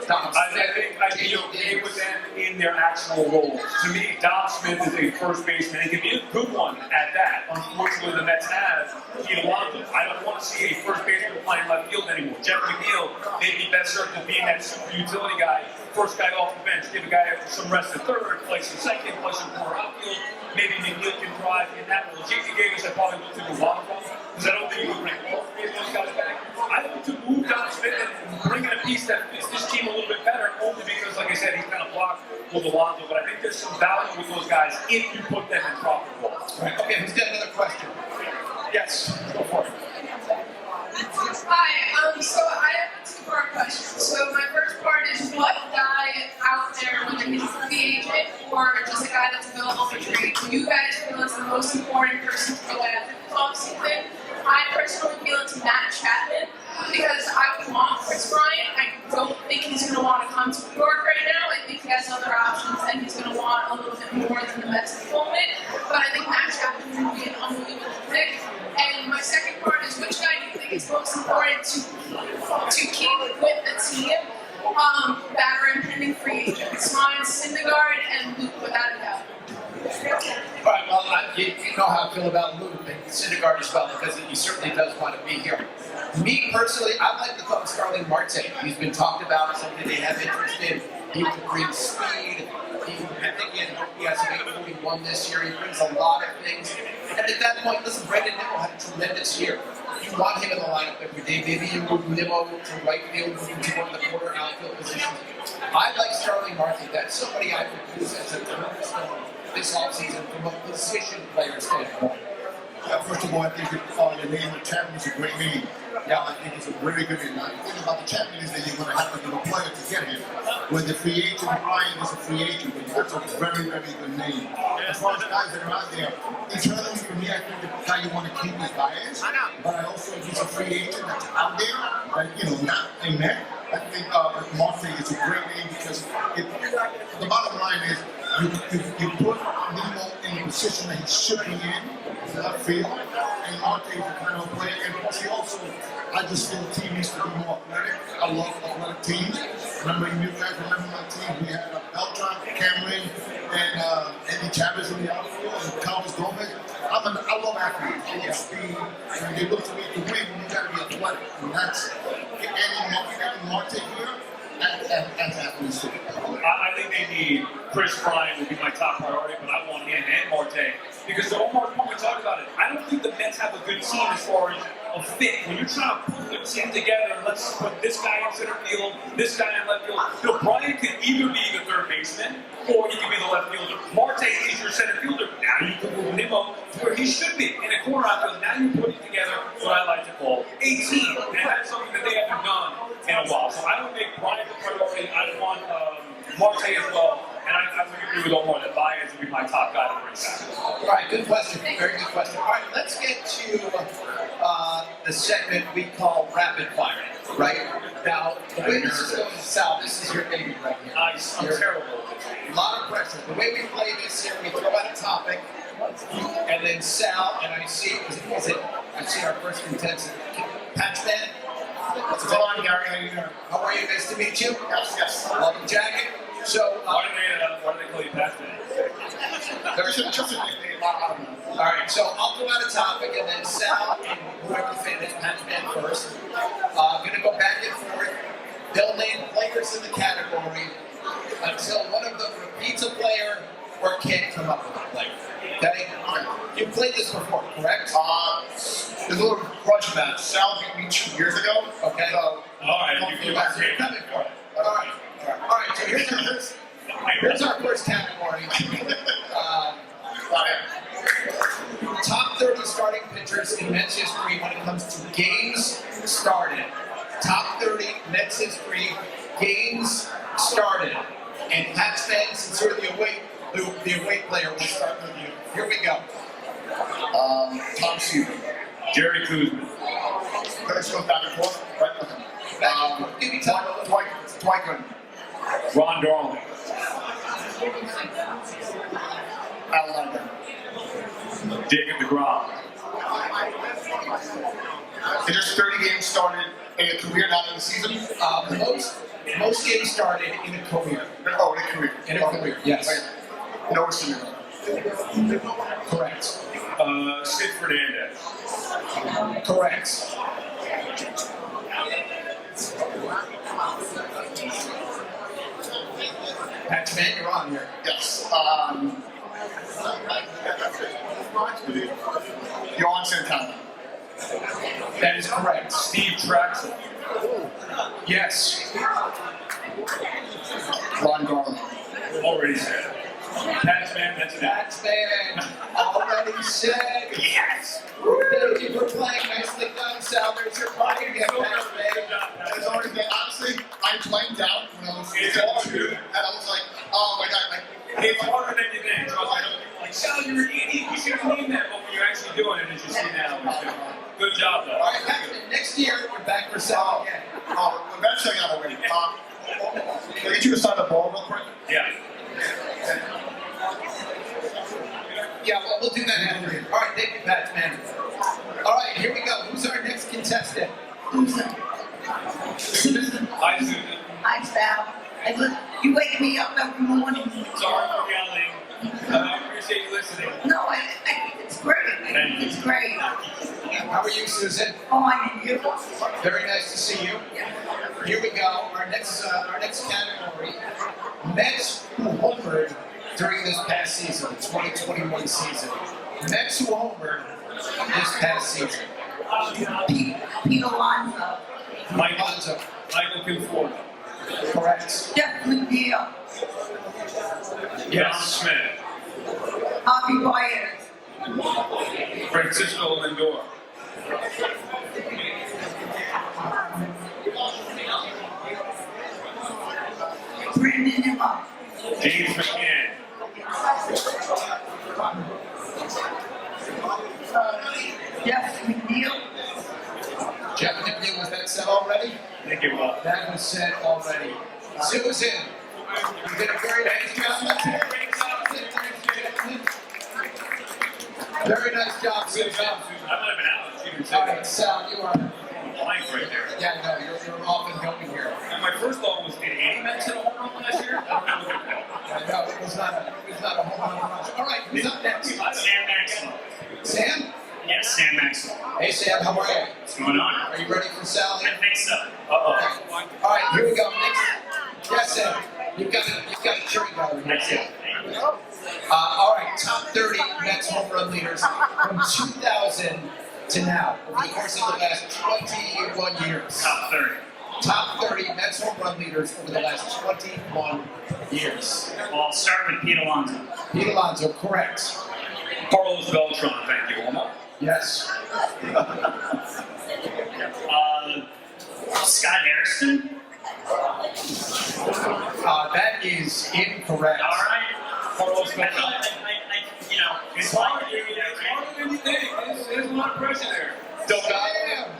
Tom Smith, I think I'd be okay with them in their actual roles. To me, Dom Smith is a first baseman. He can be a good one at that. Unfortunately, the Mets have Alonso. I don't want to see a first baseman playing left field anymore. Jeff McNeil may be best served as being that super utility guy, first guy off the bench, give a guy some rest at third, play some second, play some more outfield. Maybe McNeil can drive in that role. J.D. Davis, I probably look to move on from, because I don't think you can bring all three of those guys back. I look to move Dom Smith and bring in a piece that fits this team a little bit better, only because, like I said, he's kind of blocked with Alonso. But I think there's some value with those guys if you put them in proper roles. Right. Okay, who's got another question? Yes, go for it. Hi, so I have a two-part question. So my first part is, what guy out there, whether he's a free agent or just a guy that's available for trade, do you guys feel is the most important person to go after this offseason? I personally feel it's Matt Chapman, because I would want Chris Bryant. I don't think he's going to want to come to New York right now. I think he has other options, and he's going to want a little bit more than the Mets at the moment. But I think Matt Chapman would be an unbelievable pick. And my second part is, which guy do you think is most important to keep with the team? Batter and pending free agents. Mine's Syndergaard and Luke, without a doubt. All right, well, you know how I feel about Luke and Syndergaard as well, because he certainly does want to be here. Me personally, I like the thought of Starling Marte. He's been talked about, something they have interest in. He can bring speed. I think he has an 841 this year. He brings a lot of things. And at that point, listen, Brandon Nimmo had a tremendous year. You want him in the lineup every day. Maybe you move Nimmo to right field, move him to one of the corner outfield positions. I like Starling Marte. That's somebody I would use as a cornerstone this offseason from a position player standpoint? First of all, I think the name of champion is a great name. Yeah, I think it's a very good name. The thing about the champion is that you're going to have to give a player to get him. When the free agent, Ryan is a free agent, but that's a very, very good name. As far as guys that are out there, internally for me, I think the guy you want to keep is Baez. But I also, if he's a free agent that's out there, that, not a Met, I think Marte is a great name because the bottom line is you put Nemo in the position that he should be in left field, and Marte is the kind of player. And plus, he also, I just feel the team needs to be more athletic. I love athletic teams. Remember, you guys remember my team? We had Beltran, Cameron, and Eddie Chavez in the outfield, and Carlos Gomez. I love athletes. I love speed. When they look to me to win, you got to be athletic, and that's Eddie Marte here. As athletes too. I think they need Chris Bryant would be my top priority, but I want him and Marte because the Omar point we talked about it. I don't think the Mets have a good team as far as a fit. When you're trying to put the team together, let's put this guy in center field, this guy in left field. Bryant could either be the third baseman or he could be the left fielder. Marte is your center fielder. Now you can move Nemo to where he should be in a corner outfield. Now you're putting together what I like to call a team, and that's something that they haven't done in a while. So I would make Bryant the priority. I want Marte as well, and I would agree with Omar that Baez would be my top guy to bring back. All right, good question. Very good question. All right, let's get to the segment we call rapid fire. Right now, the way this is going to sound, this is your baby right here. I'm terrible at this. A lot of pressure. The way we play this here, we throw out a topic, and then Sal and I see I see our first contestant, Patchman. What's going on, Gary? How are you? Nice to meet you. Yes. Love the jacket. So, Why do they call you Patchman? there's a nickname. All right, so I'll throw out a topic, and then Sal and whoever finishes Patchman first. I'm going to go back and forth. They'll name players in the category until one of them repeats a player or can't come up with a player. Okay? You played this before, correct? There's a little grudge match. Sal beat me 2 years ago. Okay. All right, You're coming for it. All right, so here's our first category. Top 30 starting pitchers in Mets history when it comes to games started. Top 30 Mets history, games started. And Pats fans, since you're the away player, we'll start with you. Here we go. Tom Seaver. Jerry Kuzman. Let's go back and forth. Right? Give me time. Dwight Gooden. Ron Darling. Al London. Jacob DeGrom. It just 30 games started in a career, not in a season. Most games started in a career. Oh, in a career. In a career, yes. No season. Correct. Sid Fernandez. Correct. Patchman, you're on here. Yes. Yohan Santana. That is correct. Steve Traxel. Yes. Ron Garland. Already said. Patchman, that's an act. Patchman already said. Yes! Thank you for playing. Nicely done, Sal. There's your party again, Patchman. It's already been, honestly, I blanked out when I was 17, and I was like, oh my god, It's harder than you think. So I was like, Sal, you're an idiot. You should have named that. But when you're actually doing it, as you see now, good job, though. All right, Patchman, next year, we're back for Sal again. Eventually I gotta win. Can I get you to sign the ball real quick? Yeah. Yeah, well, we'll do that after. All right, thank you, Patchman. All right, here we go. Who's our next contestant? Hi, Susan. Hi, Sal. You wake me up every morning. Sorry for yelling. I appreciate you listening. No, I think it's great. I think it's great. How are you, Susan? Fine, and you? Very nice to see you. Here we go. Our next category: Mets who homered during this past season, the 2021 season. Mets who homered this past season. Pete Alonso. Michael Conforto. Correct. Jeff McNeil. Yes. Smith. Javi Baez, Francisco Lindor. Brandon Nimmo, James McCann. Jeff McNeil, Jeff McNeil, was that set already? Thank you, Bob. That was said already. Susan, you did a very nice job. Let's hear it. Very nice job, Susan. Good job, Susan. I might have been out. She didn't say All that. right, Sal, you are. Blank right there. Yeah, no, you're off and going here. And my first thought was, did Andy Benson hit a home run last year? I don't know. No, it was not a home run rush. All right, who's up next? Sam Maxwell. Sam? Yes, Sam Maxwell. Hey, Sam, how are you? What's going on? Are you ready for Sal? I think so. All right, here we go. Next. Yes, Sam. You've got a cherry gallery next Sam. All right, top 30 Mets home run leaders from 2000 to now, over the course of the last 21 years. Top 30. Top 30 Mets home run leaders over the last 21 years. Well, I'll start with Pete Alonso. Pete Alonso, correct. Carlos Beltran, thank you, Omar. Yes. Scott Harrison. That is incorrect. All right. Carlos I Beltran. thought, it's harder like, than you think. There's a lot of pressure there. Don't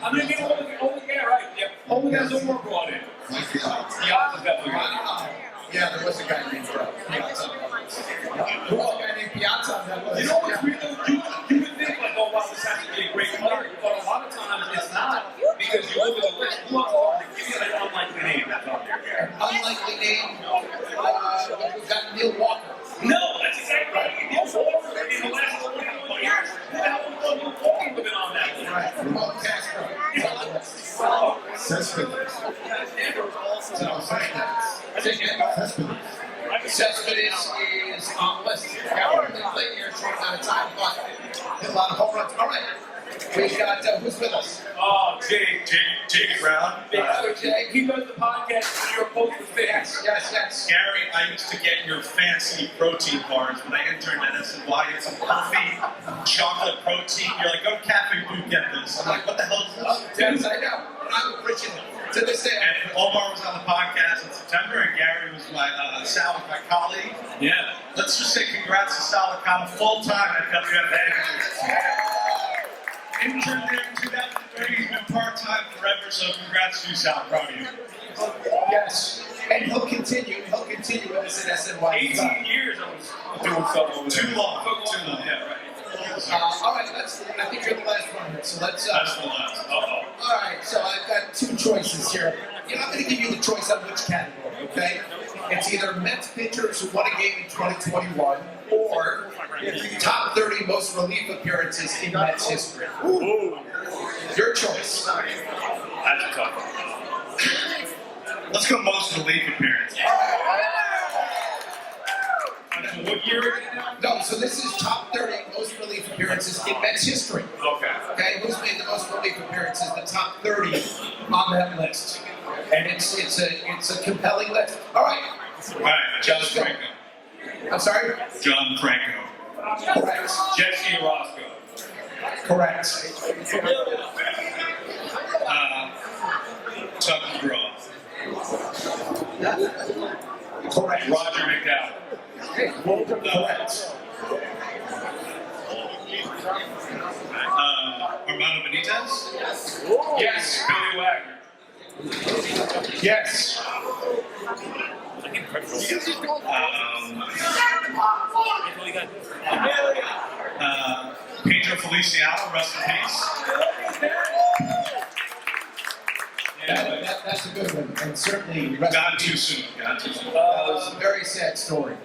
I'm going to get only guy right. Yeah, only guys Omar brought in. Like the odds. The odds is definitely right. Yeah, there was a guy named Piazza. Who was a guy named Piazza that was? You know what's weird though? You would think like, oh wow, this has to be a great player, but a lot of times it's not because you look at the list. Who else are they? Give me like an unlikely name that's on there. Unlikely name. We've got Neil Walker. no, that's exactly right. In the last 21 years, who the hell would Neil Walker have been on that list? Right. Ramon Castro. Cespedes. Cespedes is on the list. Got a little bit late here, short amount of time, but hit a lot of home runs. All right. We've got, who's with us? Oh, Jake Brown. Jake. He does the podcast for your post the fans. Yes. Gary, I used to get your fancy protein bars when I interned at SNY. It's a healthy chocolate protein. You're like, oh, cafe food, get this. I'm like, what the hell is this? Yes, I know. I'm appreciative. To this day. And Omar was on the podcast in September, and Gary was Sal was my colleague. Yeah. Let's just say congrats to Sal Licata, full-time at WFA. Interned there in 2003, he's been part-time forever, so congrats to you, Sal. Proud of you. Yes. And he'll continue with us at SNY. 18 years I was doing stuff over there. Too long, yeah, right. All right, I think you're the last one here, so let's. That's the last. Uh-oh. All right, so I've got two choices here. You know, I'm going to give you the choice on which category, okay? It's either Mets pitchers who won a game in 2021 or top 30 most relief appearances in Mets history. Ooh. Your choice. That's a tough one. Let's go most relief appearance. What year again now? No, so this is top 30 most relief appearances in Mets history. Okay. Okay, who's made the most relief appearances? The top 30 on that list, and it's a compelling list. All right. All right, John Franco. I'm sorry. John Franco. Correct. Jesse Orozco. Correct. Tuck McGraw. Correct. Roger McDowell. Correct. Armando Benitez. Yes. Billy Wagner. Yes. Pedro Feliciano, rest in peace. That's a good one, and certainly rest Gone in too peace. soon. Gone too soon. That was a very sad story.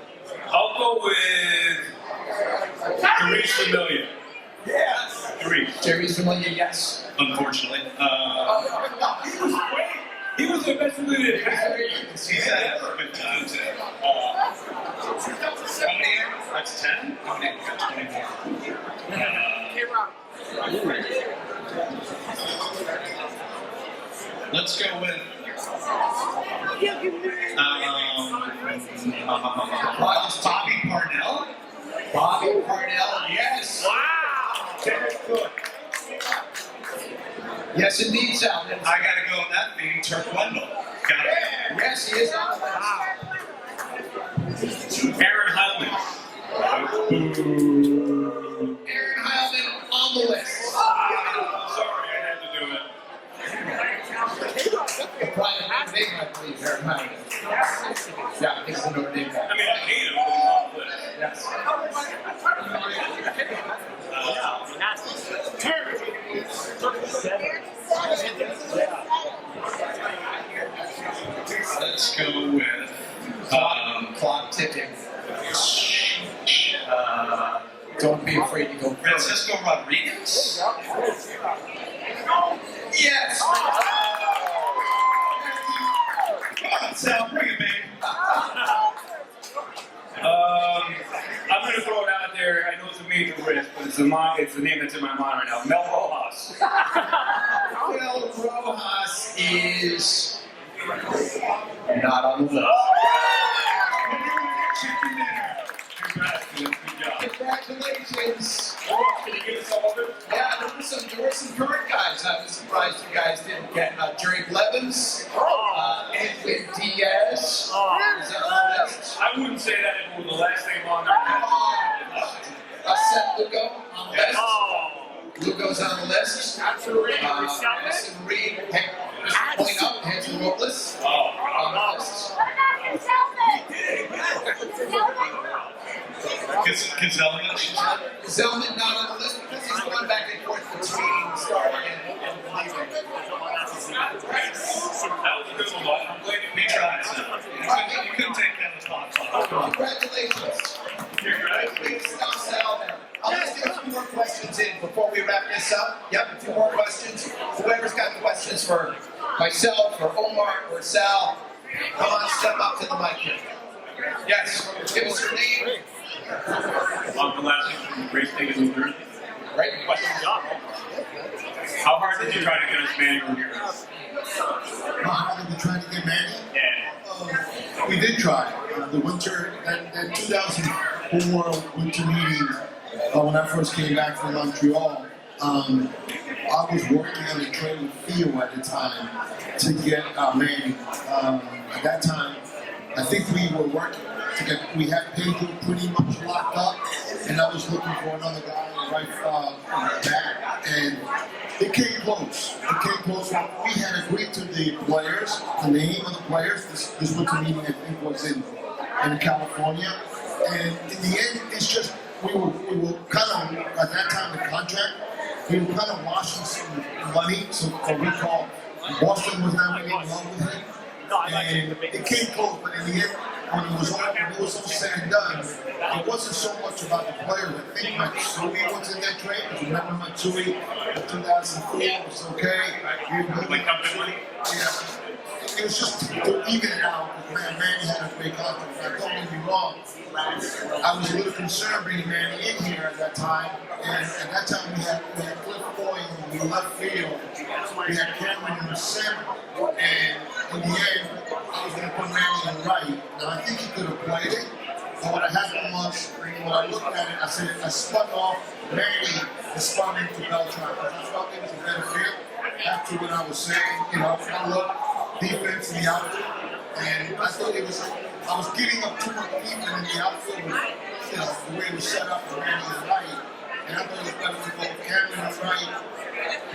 I'll go with Therese Familia. Yes. Three, Jerry's familiar, yes. unfortunately. He was the best one in it. He's had it for a good time today. How many? That's 10? How many? 24. Let's go with Bobby Parnell. Bobby Yes, indeed, Sal. I gotta go on that theme, Turk Wendell. Got it. Yes, he is on the list. Aaron Heilman. Aaron Heilman on the list. Sorry, I had to do it. Brian Name, I believe, Aaron Heilman. Yeah, he's the Notre Dame guy. I mean, I hate him, but he's on the list. Yes. Let's go with Clock ticking. Don't be afraid to go first. Francisco Rodriguez. Yes! Come on, Sal, bring it, baby. I'm going to throw it out there. I know it's a major risk, but it's the name that's in my mind right now. Mel Rojas. Mel Rojas is not on the list. Congratulations. Can you give us all of it? Yeah, there were some current guys I was surprised you guys didn't get. Drake Levins, Edwin Diaz. Is that on the list? I wouldn't say that if it was the last name on there. Seth Lugo on the list. Lugo's on the list. Madison Reed, point up, Hanson Robles on the list. Zelman, she said. Zelman not on the list because he's going back and forth between starting and leaving. That was a good one. I'm glad you tried. You couldn't take that as hot. Congratulations. I'll just get a few more questions in before we wrap this up. Yep, a few more questions. Whoever's got questions for myself, or Omar, or Sal, come on, step up to the mic here. Yes, give us your name. I'm the last name from the great state of New Jersey. Right question. How hard did you try to get us Manny over here? How hard did we try to get Manny? Yeah. We did try. The winter, that 2004 winter meeting, when I first came back from Montreal, I was working on a trade with Theo at the time to get Manny. At that time, I think we were working to get, we had Pedro pretty much locked up, and I was looking for another guy right back, and it came close. It came close. We had agreed to the players, the name of the players. This winter meeting, I think, was in California, and in the end, it's just we were kind of at that time the contract. We were kind of washing some money, so what we call Boston was not really in love with him, and it came close. But in the end, when it was all said and done, it wasn't so much about the players. I think Matsui was in that trade. Remember Matsui in 2004 was okay. Yeah. It was just to even it out. Manny had a great contract. Don't get me wrong. I was a little concerned bringing Manny in here at that time. And at that time we had Cliff Boyd in the left field. We had Cameron in the center. And in the end, I was going to put Manny in the right. Now I think he could have played it. But what happened was, when I looked at it, I said I spun off Manny and spun into Beltran. Because I felt it was a better fit after what I was saying. You know, I looked defense in the outfield, and I thought I was giving up too much defense in the outfield with, you know, the way it was set up for Manny in the right, and I thought it was better to go Cameron in the right,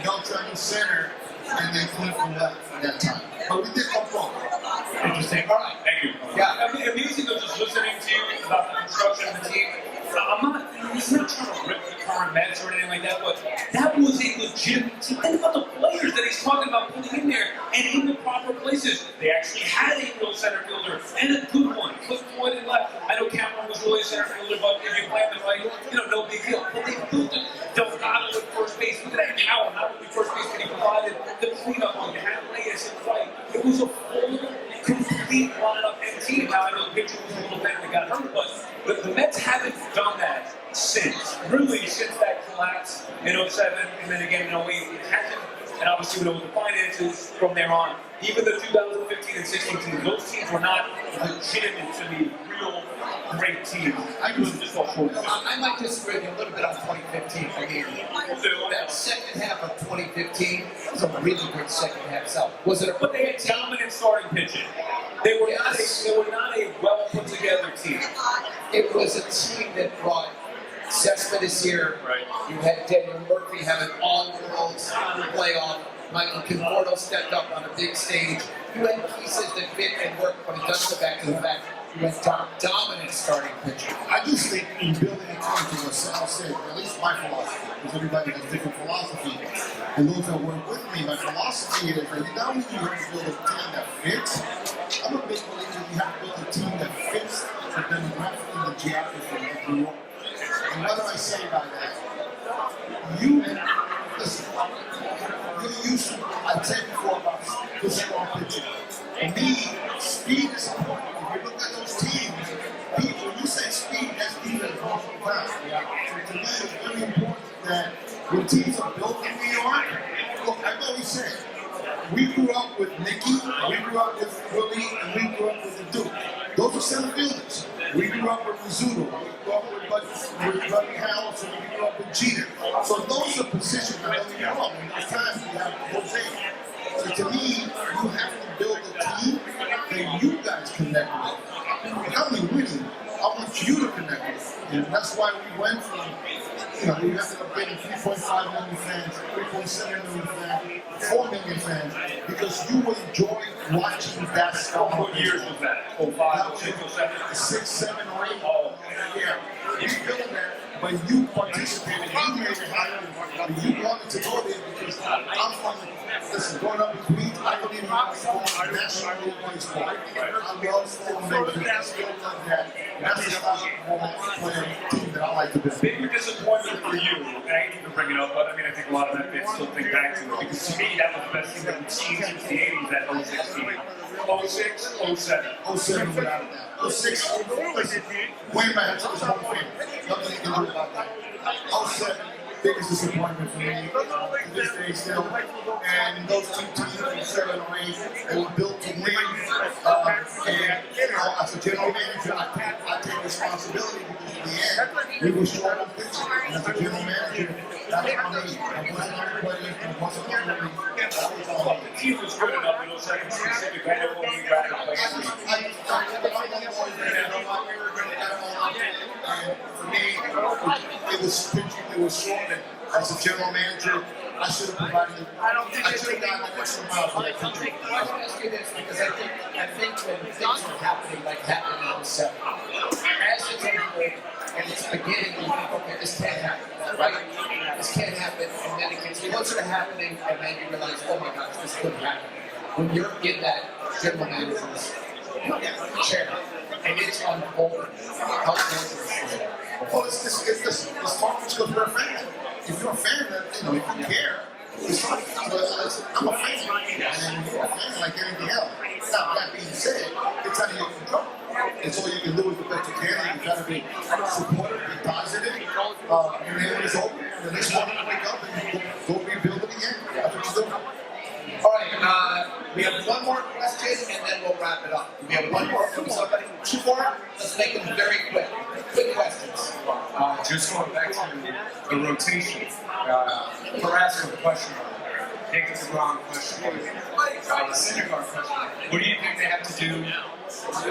Beltran in center, and then Cliff in left at that time. But we did come wrong. Interesting. All right. Thank you. Yeah. I mean, amazing though, just listening to you about the construction of the team. He's not trying to rip the current Mets or anything like that, but that was a legitimate team. Think about the players that he's talking about putting in there and in the proper places. They actually had a real center fielder and a good one. Cliff Floyd and left. I know Cameron was really a center fielder, but if you play him right, you know, no big deal. But they built it. Delgado at first base. Look at that Howard, not only first base, but he provided the cleanup on had Reyes in fight. It was a full, complete lineup and team. Now I know the pitcher was a little better that got hurt, but the Mets haven't done that since. Really, since that collapse in 07 and then again in 08. It hasn't and obviously we know the finances from there on. Even the 2015 and 16 teams, those teams were not legitimately real great teams. I was just all short. I might disagree with you a little bit on 2015. I mean, that second half of 2015 was a really good second half. So was it a? But they had dominant starting pitching. They were not a well put together team. It was a team that brought Cespedes here. Right. You had Daniel Murphy have an all-world playoff. Michael Conforto stepped up on a big stage. You had pieces that fit and worked, but it does go back to the fact you had dominant starting pitching. I just think in building a team to what Sal said, at least my philosophy, because everybody has different philosophy, and those that work with me, my philosophy is that not only do you have to build a team that fits, I'm a big believer that you have to build a team that fits the demographic and the geography of New York. And what do I say by that? Listen, you're used to, I said before about the strong pitching. For me, speed is important. If you look at those teams, people, when you say speed, that's defense most of the time. So to me, it's very important that when teams are built in New York, look, I've always said, we grew up with Mickey, we grew up with Willie, and we grew up with the Duke. Those are center fielders. We grew up with Rizzuto, we grew up with Buddy Harrelson, we grew up with Jeter. So those are positions that don't get wrong. In those times, we have Jose. So to me, you have to build a team that you guys connect with. Not only winning, I want you to connect with. And that's why we went from, we ended up getting 3.5 million fans, 3.7 million fans, 4 million fans, because you enjoy watching that stuff. What years was that? 05, 06, 07? 6, 7, or 8. Oh, yeah. We built that, but you participated, you made it happen, and you wanted to go there because I'm from listen, growing up in Queens, I don't even know national baseball. I love football, maybe I still love that. That's the style of playing team that I like to be. Bigger disappointment for you, and I hate to bring it up, but I mean, I think a lot of that fans still think back to it, because to me, that was the best thing that we've seen since the 80s, that 06 team. 06, 07. 07 without a doubt. 06, Wayne had to his home field. Nothing you can do about that. 07, biggest disappointment for me, to this day still. And those two teams in 7 or 8, they were built to win. And, as a general manager, I take responsibility because in the end, we were short on pitching. And as a general manager, that's on me. I wasn't on the players, I wasn't on the league. That was on me. The team was good enough in those seconds specific. I know when we got to play. And for me, it was pitching, it was short. And as a general manager, I should have provided. I should have gotten an extra mile for that pitcher. I want to ask you this because I think when things are happening like happening in the 7th, as it's unfolding and it's beginning, you think, okay, this can't happen, right? This can't happen, and then it gets closer to happening, and then you realize, oh my gosh, this could happen. When you're in that general manager's chair, and it's unfolding, how dangerous is it? Well, it's talking because we're a fan. If you're a fan, if you care, it's talking. I'm a fan, and you're a fan like anything else. Now, that being said, it's out of your control. It's all you can do is the best you can. You gotta be supportive, be positive, and then when it's over, the next morning you wake up and you go rebuild it again. That's what you do. All right, we have one more question and then we'll wrap it up. We have one more from somebody. 2 more. Let's make them very quick. Quick questions. Just going back to the rotation, we're asking a question. I think it's the wrong question. The Syndergaard question. What do you think they have to do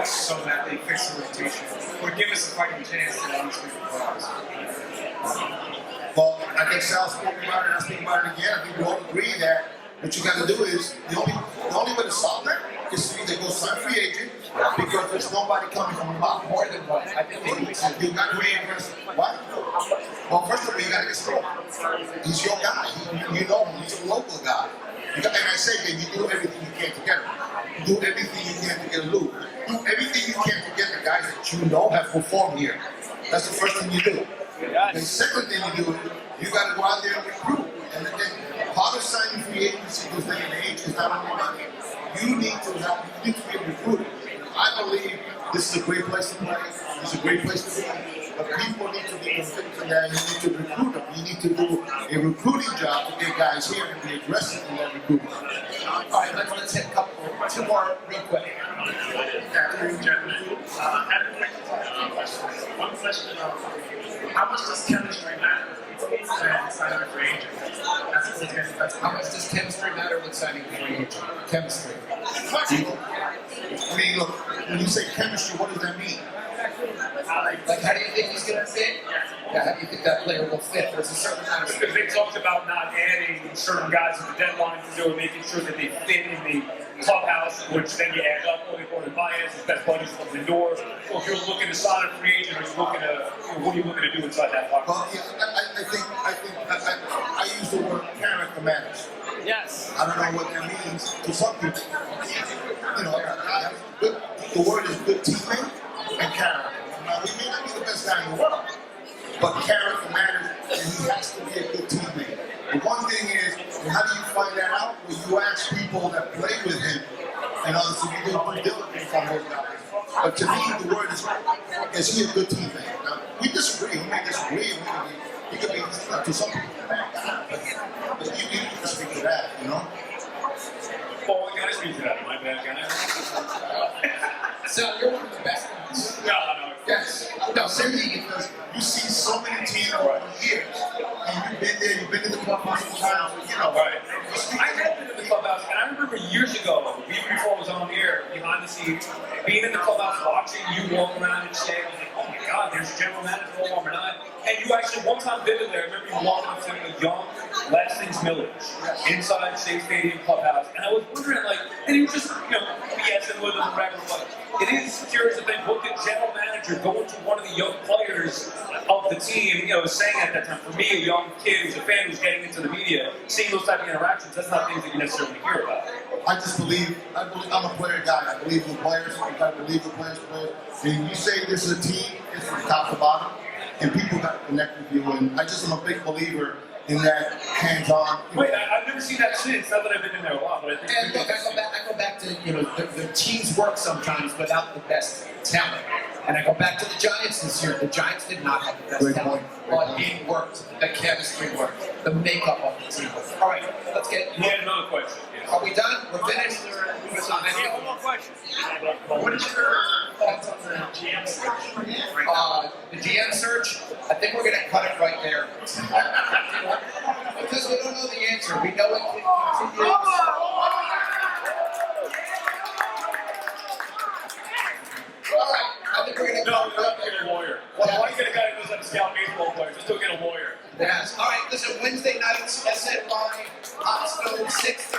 so that they fix the rotation? Or give us a fighting chance to at least make the playoffs? Well, I think Sal spoke about it, and I speak about it again. I think we all agree that what you got to do is, the only way to solve that is to either go sign free agent, because there's nobody coming from the bottom. More than one. I think they need to. You got to reinvest. What? Well, first of all, you got to get Strong. He's your guy. You know him. He's a local guy. And I say that you do everything you can to get him. Do everything you can to get Lou. Do everything you can to get the guys that you know have performed here. That's the first thing you do. The second thing you do, you got to go out there and recruit. And then part of signing free agency this day and age is not only money. You need to be recruited. I believe this is a great place to play. It's a great place to be. but people need to be convinced that you need to recruit them. You need to do a recruiting job to get guys here and be aggressive in that recruitment. All right, let's hit a couple, two more real quick. Afternoon, gentlemen. One question, how much does chemistry matter when signing a free agent? How much does chemistry matter when signing a free agent? Chemistry. I mean, look, when you say chemistry, what does that mean? Like, how do you think he's going to fit? Yeah, how do you think that player will fit? There's a certain amount of Because they talked about not adding certain guys at the deadline to do it, making sure that they fit in the clubhouse, which then you add up, only Gordon Baez, his best buddies from the door. Or if you're looking to sign a free agent, are you looking to, what are you looking to do inside that locker room? Well, yeah, I use the word character matters. Yes. I don't know what that means to some people. You know, the word is good teammate and character. Now, we may not be the best guy in the world, but character matters, and he has to be a good teammate. The one thing is, how do you find that out? Well, you ask people that play with him, and others, you do due diligence on those guys. But to me, the word is he a good teammate? Now, we disagree. We may disagree. He could be, to some people, a bad guy, but you can speak to that, you know? Well, can I speak to that? My bad, can I? So you're one of the best guys. No. Yes. No, seriously, Because you see so many teams over the years, and you've been there, you've been in the clubhouse all the time, you know. Right. I have been in the clubhouse, and I remember years ago, even before I was on the air, behind the scenes, being in the clubhouse, watching you walk around and shake. I was like, oh my God, there's general manager Omar Minaya. And you actually, one time vividly, I remember you walking up to a young Lastings Millage inside State Stadium clubhouse, and I was wondering, like, and he was just, BSing with him, whatever, but it is curious to think, what the general manager going to one of the young players of the team, saying at that time, for me, a young kid who's a fan who's getting into the media, seeing those type of interactions, that's not things that you necessarily hear about. I believe I'm a player guy. I believe in players. I believe in players. And you say this is a team, it's from top to bottom, and people got to connect with you. And I just am a big believer in that hands-on. Wait, I've never seen that since. Not that I've been in there a lot, but I think. and look, I go back to the teams work sometimes without the best talent. And I go back to the Giants this year. The Giants did not have the best Great talent, point. but it worked. The chemistry worked. The makeup of the team. All right, let's get. You had another question. Yes. Are we done? We're finished. One more question. What is your thoughts on the GM search right now? The GM search, I think we're going to cut it right there. Because we don't know the answer. We know it continues. All right, I think we're going to No, cut it you're right not getting there. a lawyer. Why you get a guy who knows how to scout baseball players? Just go get a lawyer. Yes. All right, listen, Wednesday nights, SNY, Hot Stove, 6